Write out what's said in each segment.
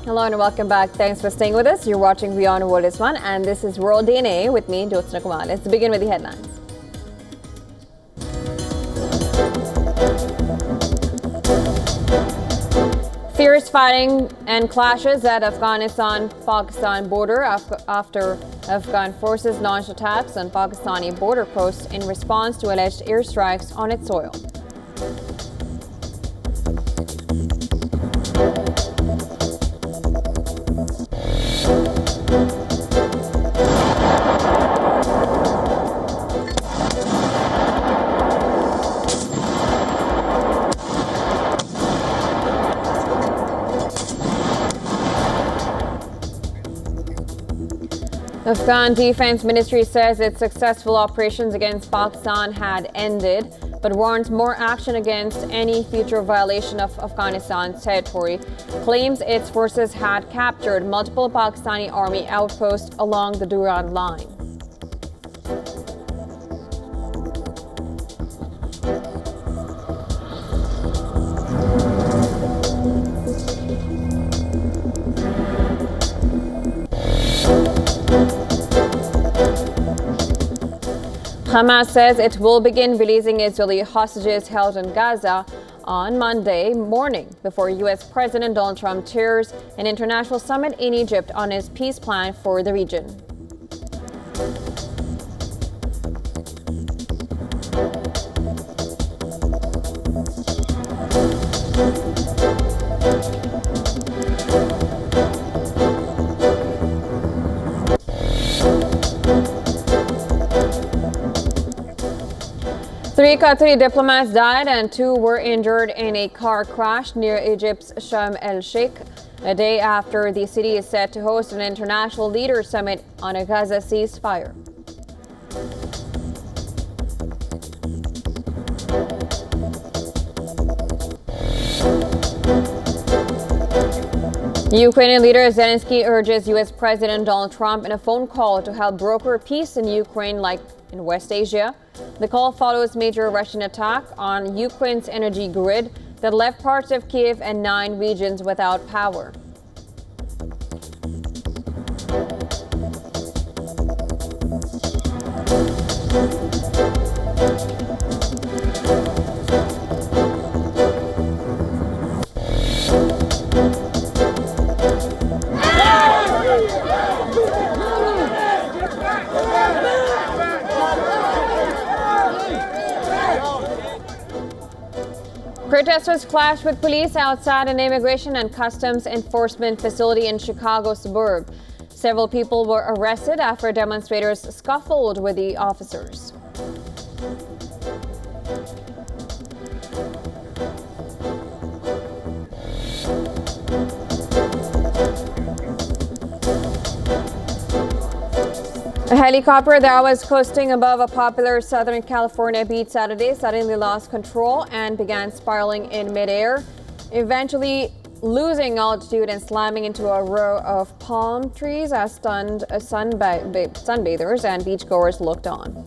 Hello and welcome back. Thanks for staying with us. You're watching WION The World is One, and this is World DNA with me, Jyotsna Kumar. Let's begin with the headlines. Fierce fighting and clashes at Afghanistan-Pakistan border after Afghan forces launched attacks on Pakistani border posts in response to alleged airstrikes on its soil. Afghan Defense Ministry says its successful operations against Pakistan had ended, but warns more action against any future violation of Afghanistan's territory. Claims its forces had captured multiple Pakistani army outposts along the Durand line. Hamas says it will begin releasing Israeli hostages held in Gaza on Monday morning before U.S. President Donald Trump chairs an international summit in Egypt on his peace plan for the region. Three Qatari diplomats died and two were injured in a car crash near Egypt's Sharm el-Sheikh, a day after the city is set to host an international leaders summit on a Gaza ceasefire. Ukrainian leader Zelensky urges U.S. President Donald Trump in a phone call to help broker peace in Ukraine like in West Asia. The call follows major Russian attack on Ukraine's energy grid that left parts of Kiev and 9 regions without power. Protesters clashed with police outside an immigration and customs enforcement facility in Chicago suburb. Several people were arrested after demonstrators scuffled with the officers. A helicopter that was coasting above a popular Southern California beach Saturday suddenly lost control and began spiraling in midair, eventually losing altitude and slamming into a row of palm trees as stunned sunbathers and beachgoers looked on.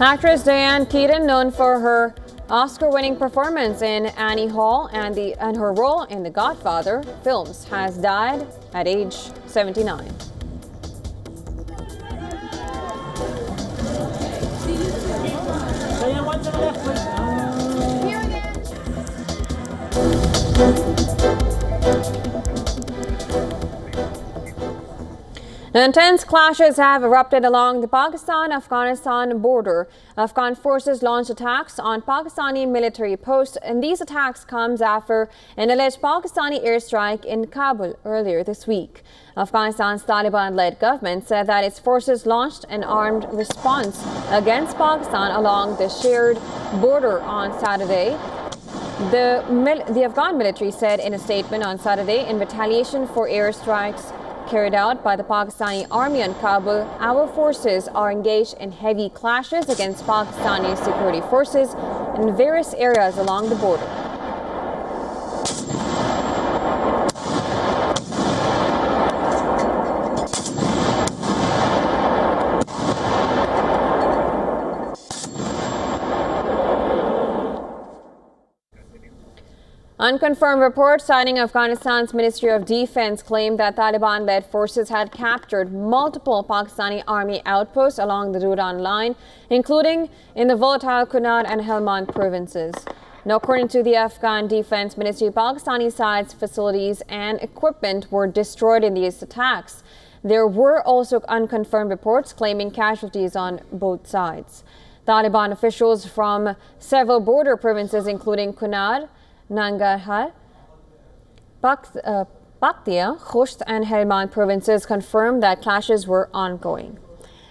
Actress Diane Keaton, known for her Oscar-winning performance in Annie Hall and her role in The Godfather films, has died at age 79. Now, intense clashes have erupted along the Pakistan-Afghanistan border. Afghan forces launched attacks on Pakistani military posts, and these attacks comes after an alleged Pakistani airstrike in Kabul earlier this week. Afghanistan's Taliban-led government said that its forces launched an armed response against Pakistan along the shared border on Saturday. The Afghan military said in a statement on Saturday, in retaliation for airstrikes carried out by the Pakistani army on Kabul, our forces are engaged in heavy clashes against Pakistani security forces in various areas along the border. Unconfirmed reports citing Afghanistan's Ministry of Defense claim that Taliban-led forces had captured multiple Pakistani army outposts along the Duran line, including in the volatile Kunar and Helmand provinces. Now, according to the Afghan Defense Ministry, Pakistani sides, facilities and equipment were destroyed in these attacks. There were also unconfirmed reports claiming casualties on both sides. Taliban officials from several border provinces, including Kunar, Nangarhar, Paktia, Khust and Helmand provinces confirmed that clashes were ongoing.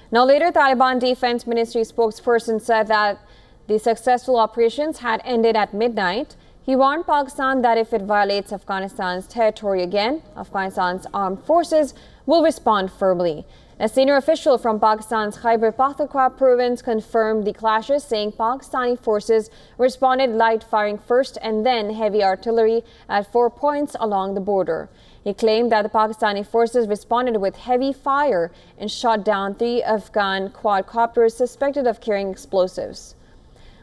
Now later, Taliban Defense Ministry spokesperson said that the successful operations had ended at midnight. He warned Pakistan that if it violates Afghanistan's territory again, Afghanistan's armed forces will respond firmly. A senior official from Pakistan's Khyber Pakhtunkhwa province confirmed the clashes, saying Pakistani forces responded light firing first and then heavy artillery at 4 points along the border. He claimed that the Pakistani forces responded with heavy fire and shot down 3 Afghan quadcopters suspected of carrying explosives.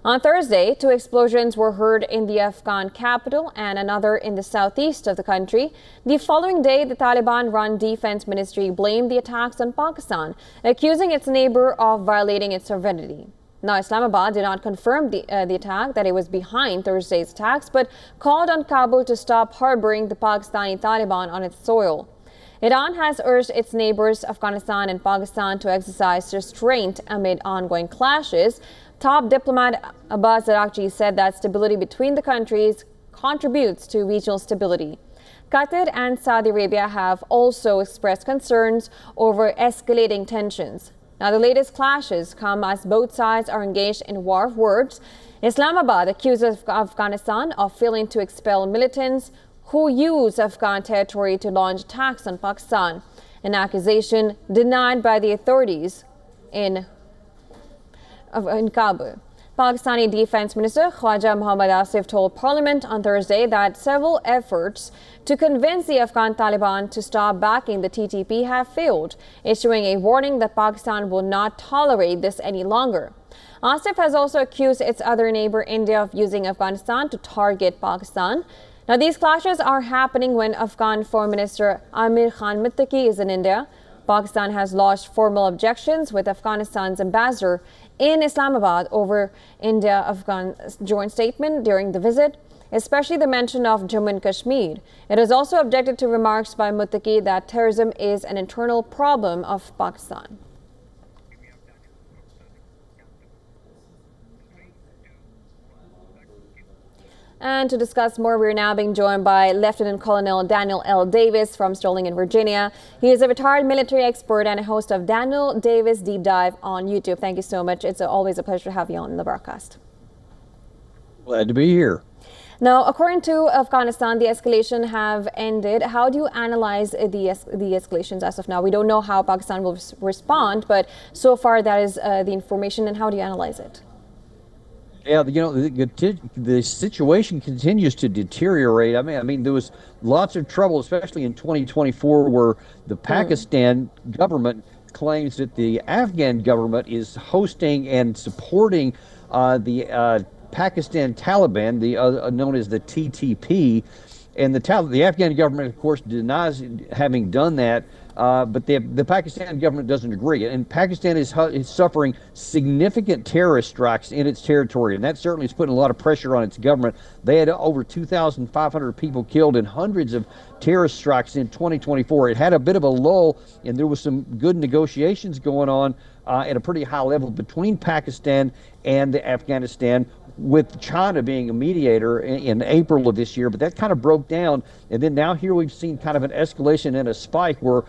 On Thursday, 2 explosions were heard in the Afghan capital and another in the southeast of the country. The following day, the Taliban-run defense ministry blamed the attacks on Pakistan, accusing its neighbor of violating its sovereignty. Now, Islamabad did not confirm the attack, that it was behind Thursday's attacks, but called on Kabul to stop harboring the Pakistani Taliban on its soil. Iran has urged its neighbors, Afghanistan and Pakistan, to exercise restraint amid ongoing clashes. Top diplomat Abbas Araghchi said that stability between the countries contributes to regional stability. Qatar and Saudi Arabia have also expressed concerns over escalating tensions. Now, the latest clashes come as both sides are engaged in war of words. Islamabad accuses Afghanistan of failing to expel militants who use Afghan territory to launch attacks on Pakistan, an accusation denied by the authorities in Kabul. Pakistani Defense Minister Khwaja Mohammad Asif told Parliament on Thursday that several efforts to convince the Afghan Taliban to stop backing the TTP have failed, issuing a warning that Pakistan will not tolerate this any longer. Asif has also accused its other neighbor India of using Afghanistan to target Pakistan. Now, these clashes are happening when Afghan Foreign Minister Amir Khan Muttaqi is in India. Pakistan has lodged formal objections with Afghanistan's ambassador in Islamabad over India-Afghan joint statement during the visit, especially the mention of Jammu and Kashmir. It has also objected to remarks by Muttaqi that terrorism is an internal problem of Pakistan. And to discuss more, we're now being joined by Lieutenant Colonel Daniel L. Davis from Sterling in Virginia. He is a retired military expert and a host of Daniel Davis Deep Dive on YouTube. Thank you so much. It's always a pleasure to have you on the broadcast. Glad to be here. Now, according to Afghanistan, the escalation have ended. How do you analyze the escalations as of now? We don't know how Pakistan will respond, but so far that is the information. And how do you analyze it? Yeah, the situation continues to deteriorate. I mean, there was lots of trouble, especially in 2024, where the Pakistan government claims that the Afghan government is hosting and supporting the Pakistan Taliban, known as the TTP, and the Afghan government, of course, denies having done that. But the Pakistan government doesn't agree. And Pakistan is suffering significant terrorist strikes in its territory, and that certainly is putting a lot of pressure on its government. They had over 2,500 people killed and hundreds of terrorist strikes in 2024. It had a bit of a lull, and there was some good negotiations going on at a pretty high level between Pakistan and Afghanistan, with China being a mediator in April of this year, but that kind of broke down. And then now here we've seen kind of an escalation and a spike where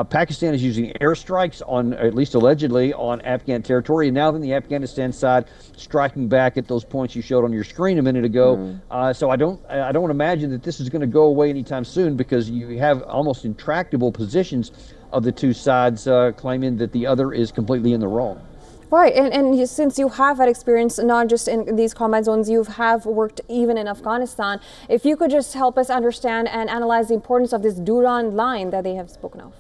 Pakistan is using airstrikes on, at least allegedly, on Afghan territory, and now then the Afghanistan side striking back at those points you showed on your screen a minute ago. So I don't imagine that this is going to go away anytime soon, because you have almost intractable positions of the two sides claiming that the other is completely in the wrong. Right, and since you have had experience not just in these combat zones, you have worked even in Afghanistan. If you could just help us understand and analyze the importance of this Durand line that they have spoken of.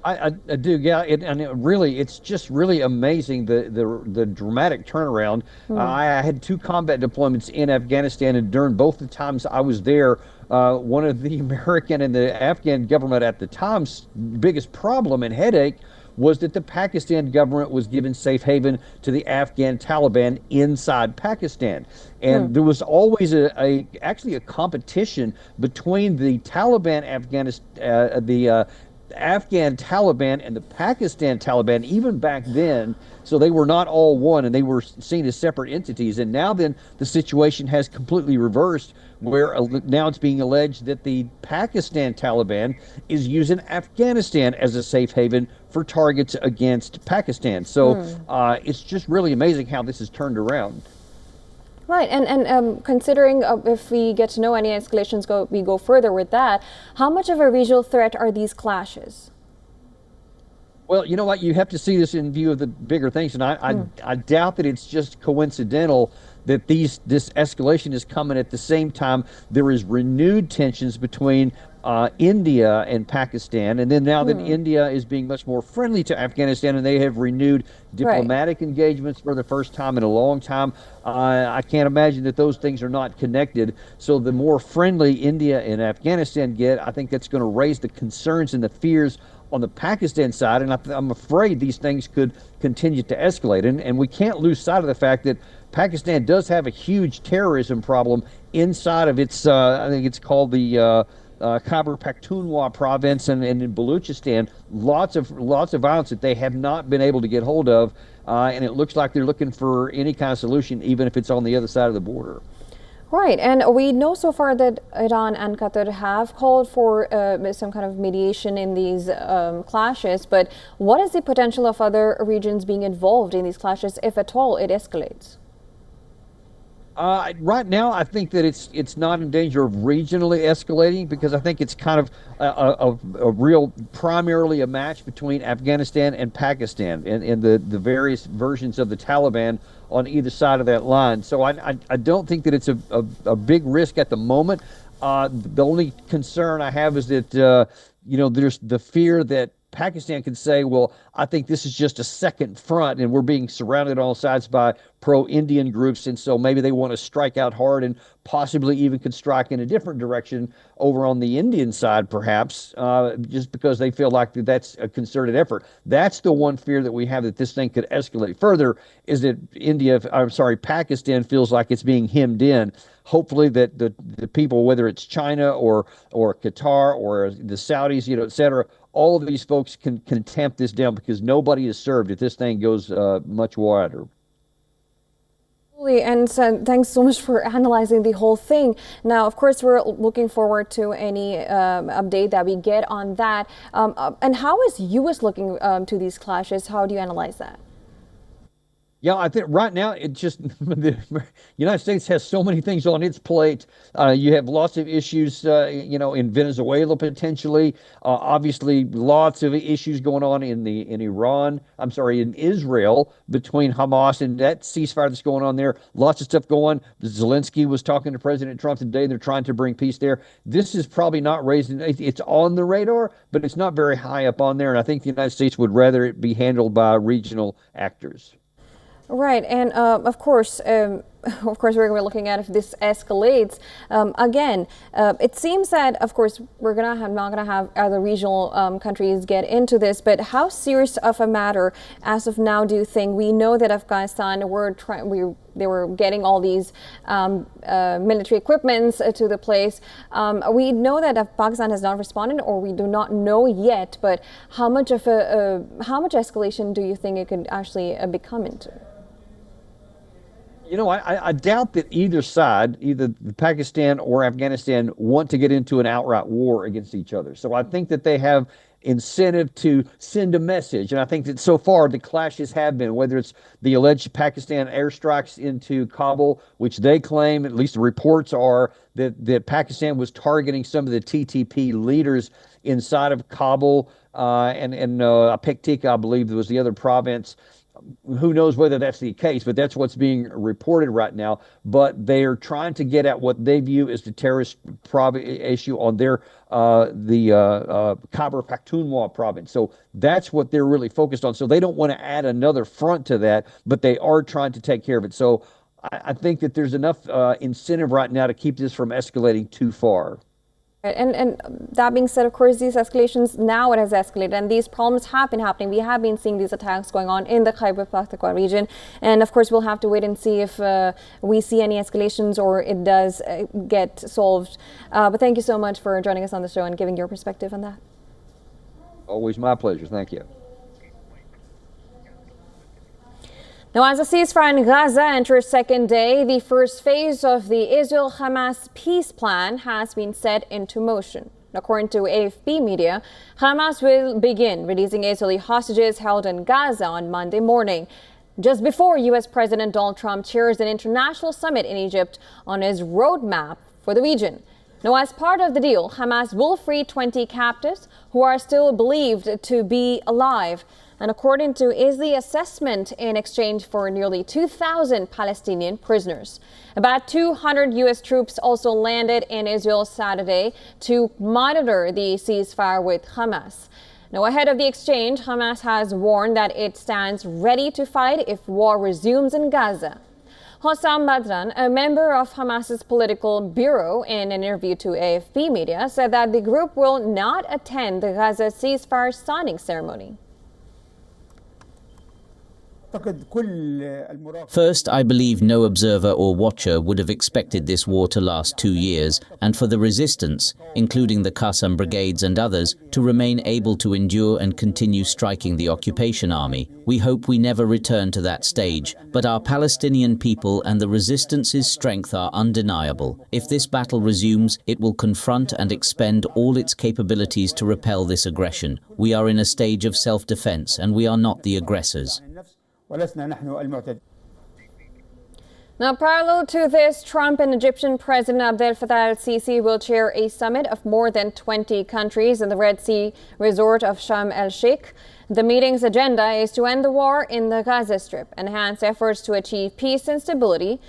I do, yeah, it's just really amazing the dramatic turnaround. I had two combat deployments in Afghanistan, and during both the times I was there, one of the American and the Afghan government at the time's biggest problem and headache was that the Pakistan government was given safe haven to the Afghan Taliban inside Pakistan. And there was always actually a competition between the Taliban Afghan Taliban and the Pakistan Taliban, even back then. So they were not all one, and they were seen as separate entities. And now then the situation has completely reversed, where now it's being alleged that the Pakistan Taliban is using Afghanistan as a safe haven for targets against Pakistan. So it's just really amazing how this has turned around. Right, and considering if we get to know any escalations, we go further with that, how much of a regional threat are these clashes? Well, you know what? You have to see this in view of the bigger things, and I doubt that it's just coincidental that this escalation is coming at the same time there is renewed tensions between India and Pakistan, and then now that India is being much more friendly to Afghanistan, and they have renewed diplomatic engagements for the first time in a long time. I can't imagine that those things are not connected. So the more friendly India and Afghanistan get, I think that's going to raise the concerns and the fears on the Pakistan side, and I'm afraid these things could continue to escalate. And we can't lose sight of the fact that Pakistan does have a huge terrorism problem inside of its, I think it's called the Khyber Pakhtunkhwa province, and in Baluchistan, lots of violence that they have not been able to get hold of, and it looks like they're looking for any kind of solution, even if it's on the other side of the border. Right, and we know so far that Iran and Qatar have called for some kind of mediation in these clashes, but what is the potential of other regions being involved in these clashes, if at all it escalates? Right now, I think that it's not in danger of regionally escalating, because I think it's kind of a real, primarily a match between Afghanistan and Pakistan and the various versions of the Taliban on either side of that line. So I don't think that it's a big risk at the moment. The only concern I have is that there's the fear that Pakistan could say, well, I think this is just a second front, and we're being surrounded on all sides by pro-Indian groups, and so maybe they want to strike out hard and possibly even could strike in a different direction over on the Indian side, perhaps, just because they feel like that's a concerted effort. That's the one fear that we have, that this thing could escalate further, is that Pakistan feels like it's being hemmed in. Hopefully that the people, whether it's China or Qatar or the Saudis, et cetera, all of these folks can tamp this down, because nobody is served if this thing goes much wider. And thanks so much for analyzing the whole thing. Now, of course, we're looking forward to any update that we get on that. And how is U.S. looking to these clashes? How do you analyze that? Yeah, I think right now it just the United States has so many things on its plate. You have lots of issues, in Venezuela potentially. Obviously, lots of issues going on in Israel between Hamas and that ceasefire that's going on there. Lots of stuff going. Zelensky was talking to President Trump today. They're trying to bring peace there. This is probably not raising. It's on the radar, but it's not very high up on there. And I think the United States would rather it be handled by regional actors. Right, and of course, we're looking at if this escalates. Again, it seems that, of course, we're not gonna have other regional countries get into this. But how serious of a matter, as of now, do you think? We know that Afghanistan they were getting all these military equipments to the place. We know that Pakistan has not responded, or we do not know yet. But how much escalation do you think it could actually become into? I doubt that either side, either Pakistan or Afghanistan, want to get into an outright war against each other. So I think that they have incentive to send a message. And I think that so far the clashes have been, whether it's the alleged Pakistan airstrikes into Kabul, which they claim, at least the reports are, that Pakistan was targeting some of the TTP leaders inside of Kabul, and Paktika, I believe, was the other province. Who knows whether that's the case, but that's what's being reported right now. But they're trying to get at what they view as the terrorist issue on their Khyber Pakhtunkhwa province. So that's what they're really focused on. So they don't want to add another front to that, but they are trying to take care of it. So I think that there's enough incentive right now to keep this from escalating too far. And that being said, of course, these escalations, now it has escalated and these problems have been happening. We have been seeing these attacks going on in the Khyber Pakhtunkhwa region. And of course, we'll have to wait and see if we see any escalations or it does get solved. But thank you so much for joining us on the show and giving your perspective on that. Always my pleasure. Thank you. Now, as the ceasefire in Gaza enters second day, the first phase of the Israel-Hamas peace plan has been set into motion. According to AFP media, Hamas will begin releasing Israeli hostages held in Gaza on Monday morning, just before U.S. President Donald Trump chairs an international summit in Egypt on his roadmap for the region. Now, as part of the deal, Hamas will free 20 captives who are still believed to be alive. And according to Israeli assessment, in exchange for nearly 2,000 Palestinian prisoners. About 200 U.S. troops also landed in Israel Saturday to monitor the ceasefire with Hamas. Now, ahead of the exchange, Hamas has warned that it stands ready to fight if war resumes in Gaza. Hossam Badran, a member of Hamas's political bureau, in an interview to AFP media, said that the group will not attend the Gaza ceasefire signing ceremony. First, I believe no observer or watcher would have expected this war to last 2 years and for the resistance, including the Qassam brigades and others, to remain able to endure and continue striking the occupation army. We hope we never return to that stage, but our Palestinian people and the resistance's strength are undeniable. If this battle resumes, it will confront and expend all its capabilities to repel this aggression. We are in a stage of self-defense and we are not the aggressors. Now, parallel to this, Trump and Egyptian President Abdel Fattah el-Sisi will chair a summit of more than 20 countries in the Red Sea resort of Sharm el-Sheikh. The meeting's agenda is to end the war in the Gaza Strip, enhance efforts to achieve peace and stability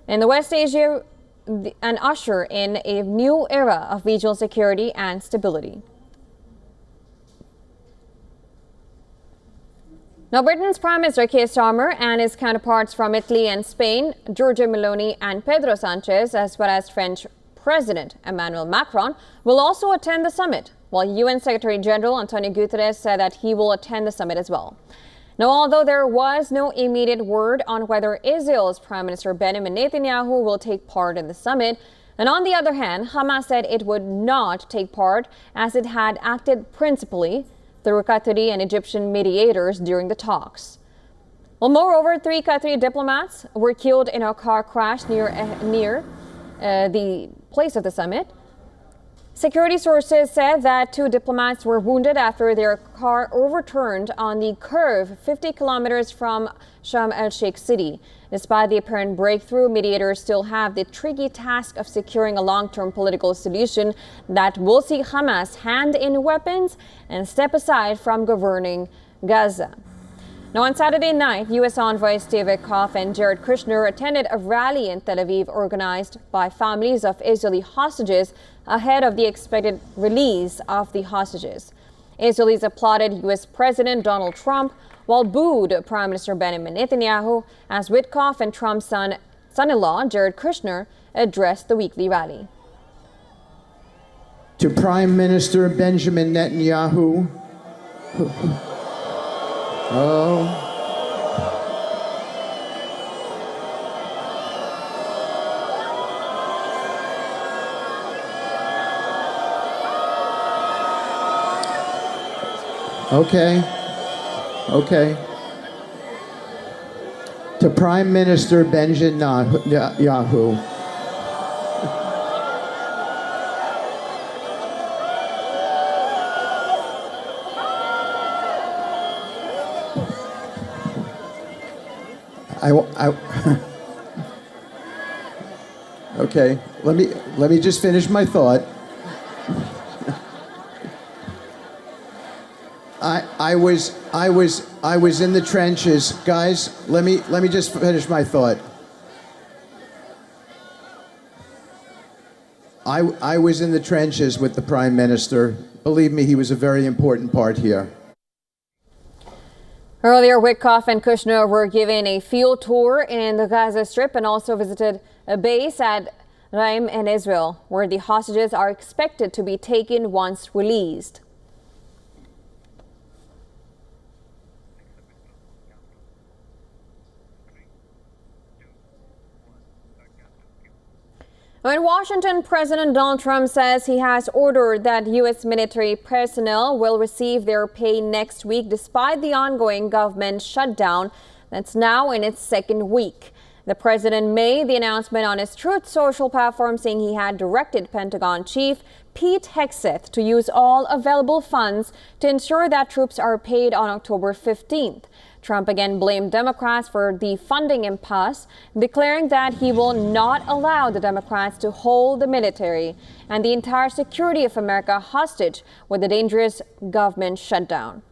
in the West Asia, and usher in a new era of regional security and stability. Now, Britain's Prime Minister Keir Starmer and his counterparts from Italy and Spain, Giorgia Meloni and Pedro Sanchez, as well as French President Emmanuel Macron, will also attend the summit, while UN Secretary General Antonio Guterres said that he will attend the summit as well. Now, although there was no immediate word on whether Israel's Prime Minister Benjamin Netanyahu will take part in the summit, and on the other hand, Hamas said it would not take part as it had acted principally through Qatari and Egyptian mediators during the talks. Well, moreover, 3 Qatari diplomats were killed in a car crash near the place of the summit. Security sources said that 2 diplomats were wounded after their car overturned on the curve 50 kilometers from Sharm el-Sheikh city. Despite the apparent breakthrough, mediators still have the tricky task of securing a long-term political solution that will see Hamas hand in weapons and step aside from governing Gaza. Now, on Saturday night, U.S. envoys Steve Witkoff and Jared Kushner attended a rally in Tel Aviv organized by families of Israeli hostages ahead of the expected release of the hostages. Israelis applauded U.S. President Donald Trump, while booed Prime Minister Benjamin Netanyahu as Witkoff and Trump's son-in-law, Jared Kushner, addressed the weekly rally. To Prime Minister Benjamin Netanyahu, Okay. To Prime Minister Benjamin Netanyahu, Okay, let me just finish my thought. I was in the trenches, guys. Let me just finish my thought. I was in the trenches with the Prime Minister. Believe me, he was a very important part here. Earlier, Witkoff and Kushner were given a field tour in the Gaza Strip and also visited a base at Raim in Israel, where the hostages are expected to be taken once released. In Washington, President Donald Trump says he has ordered that U.S. military personnel will receive their pay next week despite the ongoing government shutdown that's now in its second week. The president made the announcement on his Truth Social platform, saying he had directed Pentagon Chief Pete Hegseth to use all available funds to ensure that troops are paid on October 15th. Trump again blamed Democrats for the funding impasse, declaring that he will not allow the Democrats to hold the military and the entire security of America hostage with the dangerous government shutdown.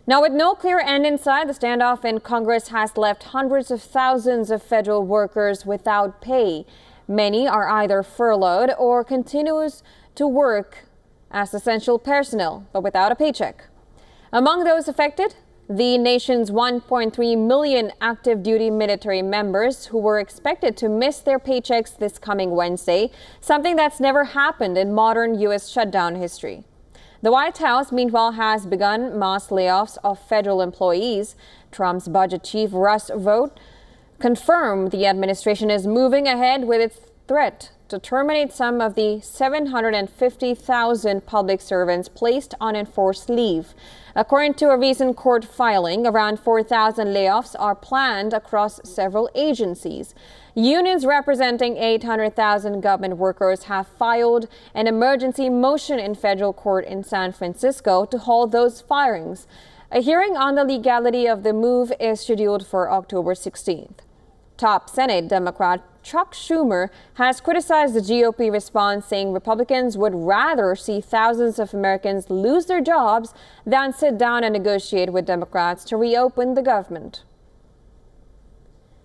Now, with no clear end in sight, the standoff in Congress has left hundreds of thousands of federal workers without pay. Many are either furloughed or continues to work as essential personnel, but without a paycheck. Among those affected, the nation's 1.3 million active duty military members who were expected to miss their paychecks this coming Wednesday, something that's never happened in modern U.S. shutdown history. The White House, meanwhile, has begun mass layoffs of federal employees. Trump's budget chief, Russ Vought, confirmed the administration is moving ahead with its threat to terminate some of the 750,000 public servants placed on enforced leave. According to a recent court filing, around 4,000 layoffs are planned across several agencies. Unions representing 800,000 government workers have filed an emergency motion in federal court in San Francisco to halt those firings. A hearing on the legality of the move is scheduled for October 16th. Top Senate Democrat Chuck Schumer has criticized the GOP response, saying Republicans would rather see thousands of Americans lose their jobs than sit down and negotiate with Democrats to reopen the government.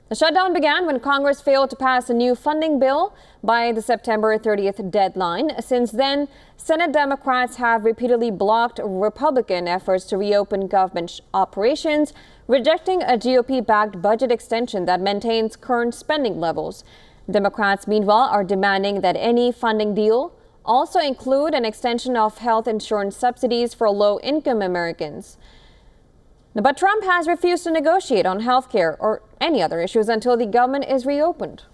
The shutdown began when Congress failed to pass a new funding bill by the September 30th deadline. Since then, Senate Democrats have repeatedly blocked Republican efforts to reopen government operations, rejecting a GOP-backed budget extension that maintains current spending levels. Democrats, meanwhile, are demanding that any funding deal also include an extension of health insurance subsidies for low-income Americans. But Trump has refused to negotiate on health care or any other issues until the government is reopened.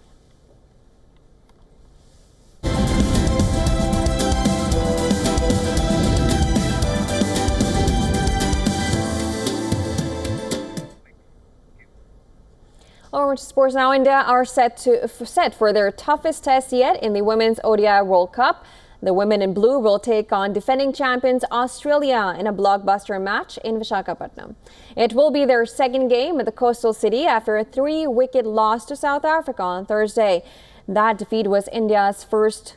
Over to sports now. India are set for their toughest test yet in the Women's ODI World Cup. The women in blue will take on defending champions Australia in a blockbuster match in Visakhapatnam. It will be their second game at the coastal city after a 3-wicket loss to South Africa on Thursday. That defeat was India's first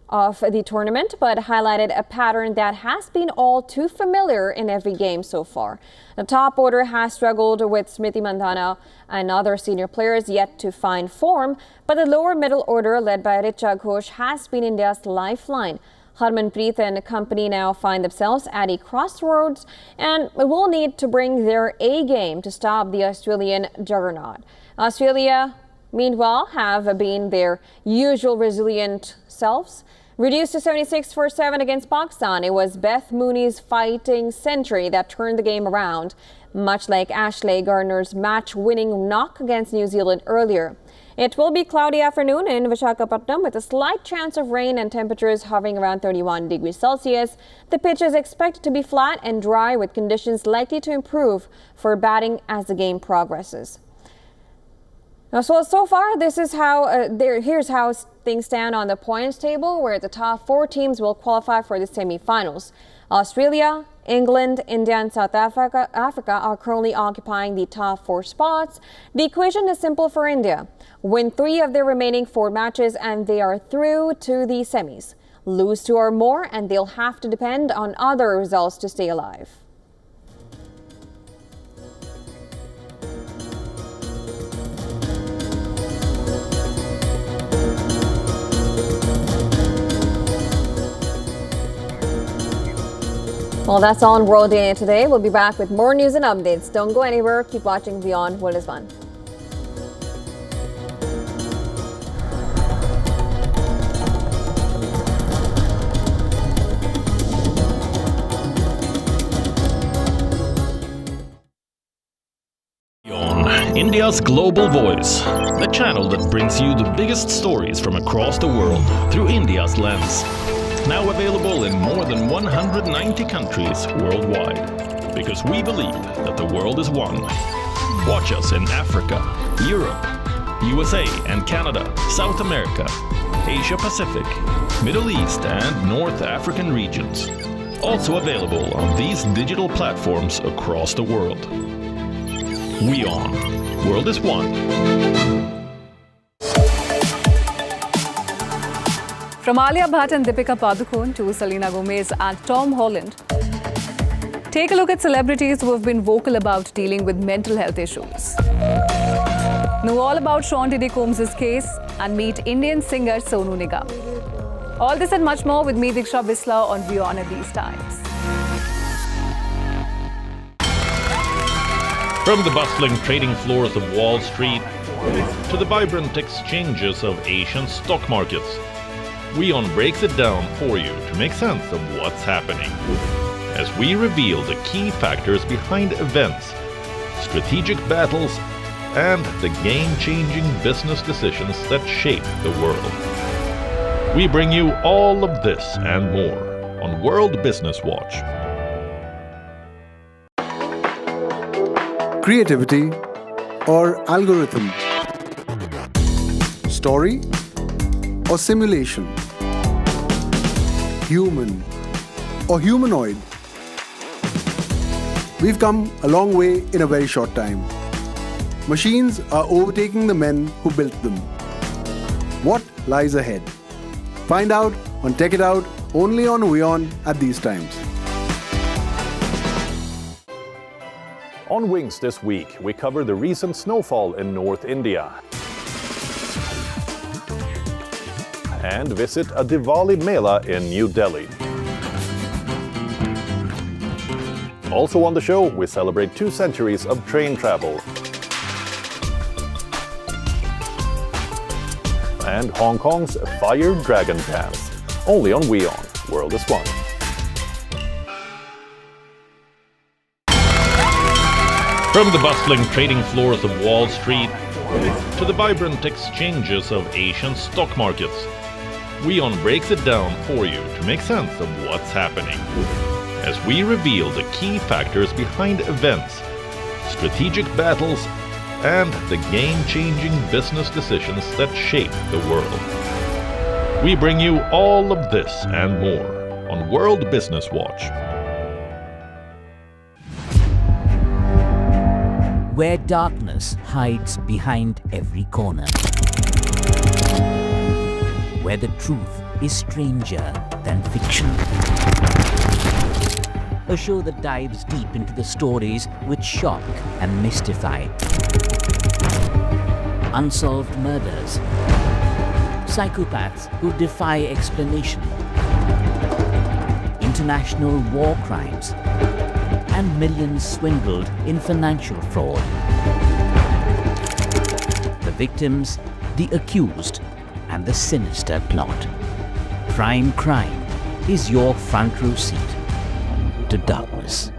of the tournament, but highlighted a pattern that has been all too familiar in every game so far. The top order has struggled with Smriti Mandhana and other senior players yet to find form, but the lower middle order led by Richa Ghosh has been India's lifeline. Harmanpreet and company now find themselves at a crossroads and will need to bring their A game to stop the Australian juggernaut. Australia, meanwhile, have been their usual resilient selves. Reduced to 76 for 7 against Pakistan, it was Beth Mooney's fighting century that turned the game around, much like Ashley Gardner's match-winning knock against New Zealand earlier. It will be cloudy afternoon in Visakhapatnam with a slight chance of rain and temperatures hovering around 31 degrees Celsius. The pitch is expected to be flat and dry with conditions likely to improve for batting as the game progresses. So far, this is how here's how things stand on the points table, where the top 4 teams will qualify for the semifinals. Australia, England, India and South Africa are currently occupying the top 4 spots. The equation is simple for India. Win 3 of their remaining 4 matches and they are through to the semis. Lose 2 or more and they'll have to depend on other results to stay alive. Well, that's all on World Day today. We'll be back with more news and updates. Don't go anywhere. Keep watching Beyond World is One. WION, India's global voice, the channel that brings you the biggest stories from across the world through India's lens. Now available in more than 190 countries worldwide. Because we believe that the world is one. Watch us in Africa, Europe, USA and Canada, South America, Asia Pacific, Middle East and North African regions. Also available on these digital platforms across the world. WION, World is One. From Alia Bhatt and Deepika Padukone to Selena Gomez and Tom Holland, take a look at celebrities who have been vocal about dealing with mental health issues. Know all about Sean Diddy Combs' case and meet Indian singer Sonu Nigam. All this and much more with me, Diksha Bisla, on WION at these times. From the bustling trading floors of Wall Street to the vibrant exchanges of Asian stock markets, WION breaks it down for you to make sense of what's happening. As we reveal the key factors behind events, strategic battles, and the game-changing business decisions that shape the world. We bring you all of this and more on World Business Watch. Creativity or algorithm? Story or simulation? Human or humanoid? We've come a long way in a very short time. Machines are overtaking the men who built them. What lies ahead? Find out on Tech It Out only on WION at these times. On Wings this week, we cover the recent snowfall in North India and visit a Diwali Mela in New Delhi. Also on the show, we celebrate 2 centuries of train travel. And Hong Kong's Fire Dragon Dance. Only on WION, World is One. From the bustling trading floors of Wall Street to the vibrant exchanges of Asian stock markets, WION breaks it down for you to make sense of what's happening. As we reveal the key factors behind events, strategic battles, and the game-changing business decisions that shape the world. We bring you all of this and more on World Business Watch. Where darkness hides behind every corner. Where the truth is stranger than fiction. A show that dives deep into the stories which shock and mystify. Unsolved murders. Psychopaths who defy explanation. International war crimes. And millions swindled in financial fraud. The victims, the accused, and the sinister plot. Prime Crime is your front row seat to darkness.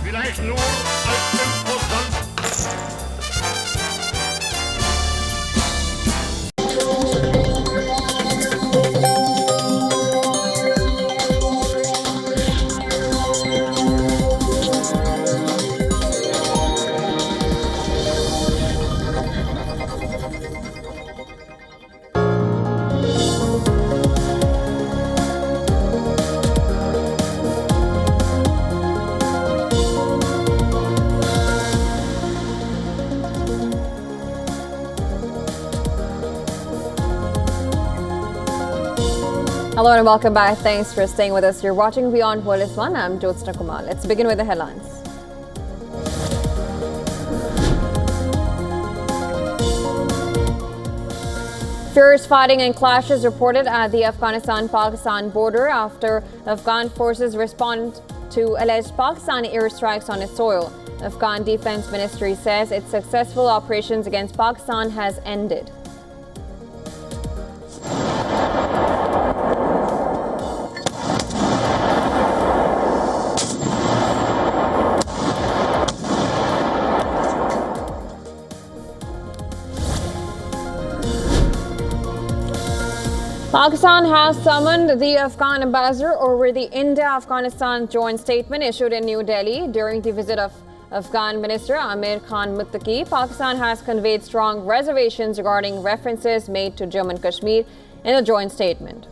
Vielleicht nur als Imposant. Hello and welcome back. Thanks for staying with us. You're watching WION The World. I'm Jyotsna Kumar. Let's begin with the headlines. Fierce fighting and clashes reported at the Afghanistan-Pakistan border after Afghan forces respond to alleged Pakistani airstrikes on its soil. Afghan Defense Ministry says its successful operations against Pakistan has ended. Pakistan has summoned the Afghan ambassador over the India-Afghanistan joint statement issued in New Delhi during the visit of Afghan Minister Amir Khan Muttaqi. Pakistan has conveyed strong reservations regarding references made to Jammu and Kashmir in the joint statement.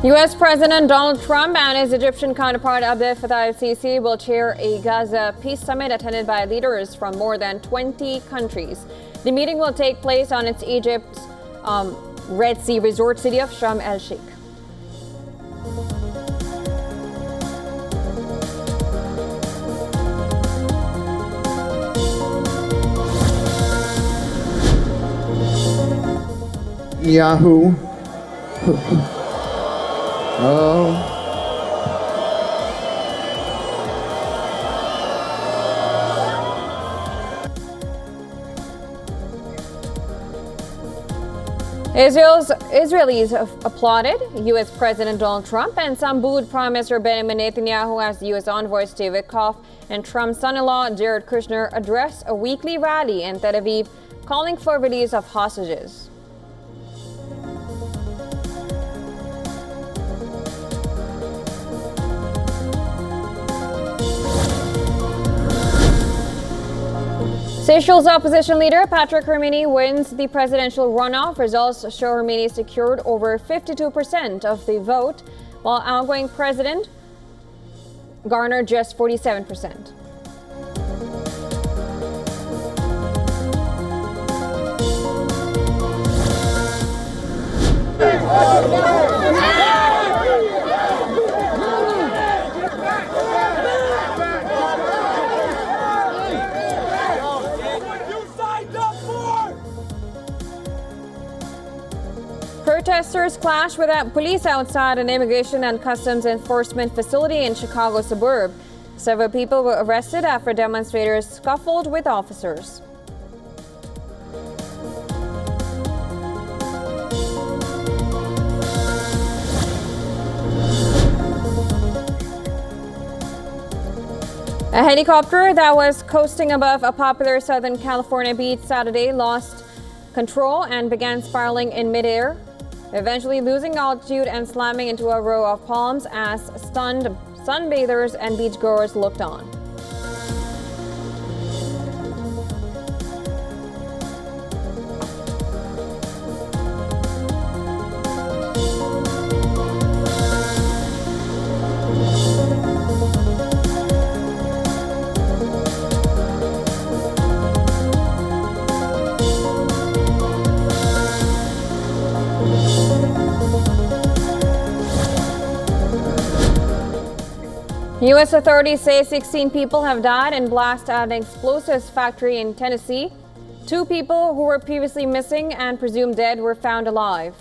U.S. President Donald Trump and his Egyptian counterpart Abdel Fattah el-Sisi will chair a Gaza peace summit attended by leaders from more than 20 countries. The meeting will take place on its Egypt's Red Sea resort city of Sharm el-Sheikh. Yahoo. Oh. Israelis applauded U.S. President Donald Trump, and some booed Prime Minister Benjamin Netanyahu as U.S. envoys Steve Witkoff and Trump's son-in-law Jared Kushner addressed a weekly rally in Tel Aviv calling for release of hostages. Seychelles opposition leader Patrick Hermini wins the presidential runoff. Results show Hermini secured over 52% of the vote, while outgoing president garnered just 47%. Protesters clashed with police outside an immigration and customs enforcement facility in Chicago suburb. Several people were arrested after demonstrators scuffled with officers. A helicopter that was coasting above a popular Southern California beach Saturday lost control and began spiraling in midair, eventually losing altitude and slamming into a row of palms as stunned sunbathers and beachgoers looked on. U.S. authorities say 16 people have died in blast at an explosives factory in Tennessee. 2 people who were previously missing and presumed dead were found alive.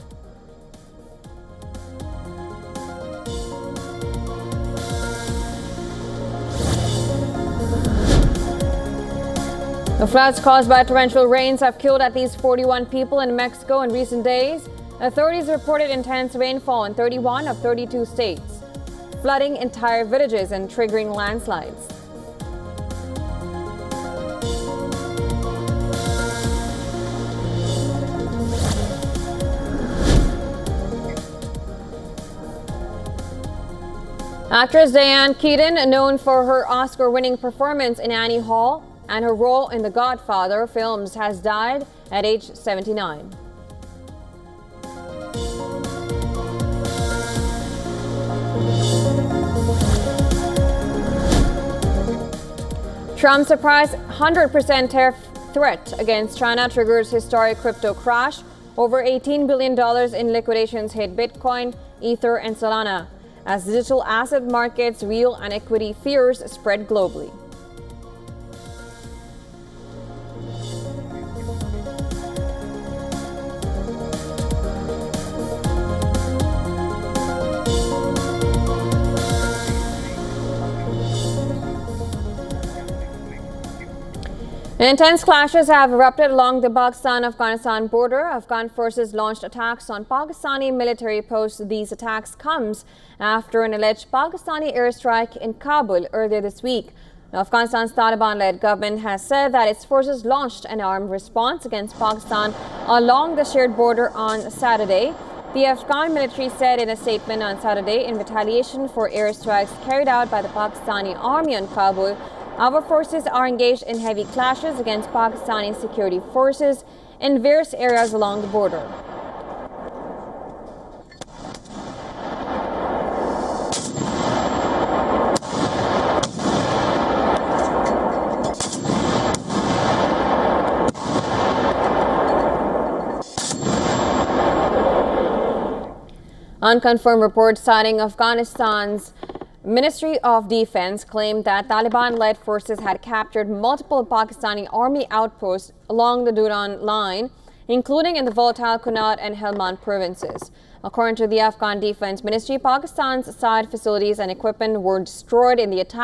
The floods caused by torrential rains have killed at least 41 people in Mexico in recent days. Authorities reported intense rainfall in 31 of 32 states, flooding entire villages and triggering landslides. Actress Diane Keaton, known for her Oscar-winning performance in Annie Hall and her role in The Godfather films, has died at age 79. Trump's surprise 100% tariff threat against China triggers historic crypto crash. Over $18 billion in liquidations hit Bitcoin, Ether, and Solana as digital asset markets real and equity fears spread globally. Intense clashes have erupted along the Pakistan-Afghanistan border. Afghan forces launched attacks on Pakistani military posts. These attacks comes after an alleged Pakistani airstrike in Kabul earlier this week. Afghanistan's Taliban-led government has said that its forces launched an armed response against Pakistan along the shared border on Saturday. The Afghan military said in a statement on Saturday, in retaliation for airstrikes carried out by the Pakistani army on Kabul, our forces are engaged in heavy clashes against Pakistani security forces in various areas along the border. Unconfirmed reports citing Afghanistan's Ministry of Defense claimed that Taliban-led forces had captured multiple Pakistani army outposts along the Durand line, including in the volatile Kunat and Helmand provinces. According to the Afghan Defense Ministry, Pakistan's side facilities and equipment were destroyed in the attack.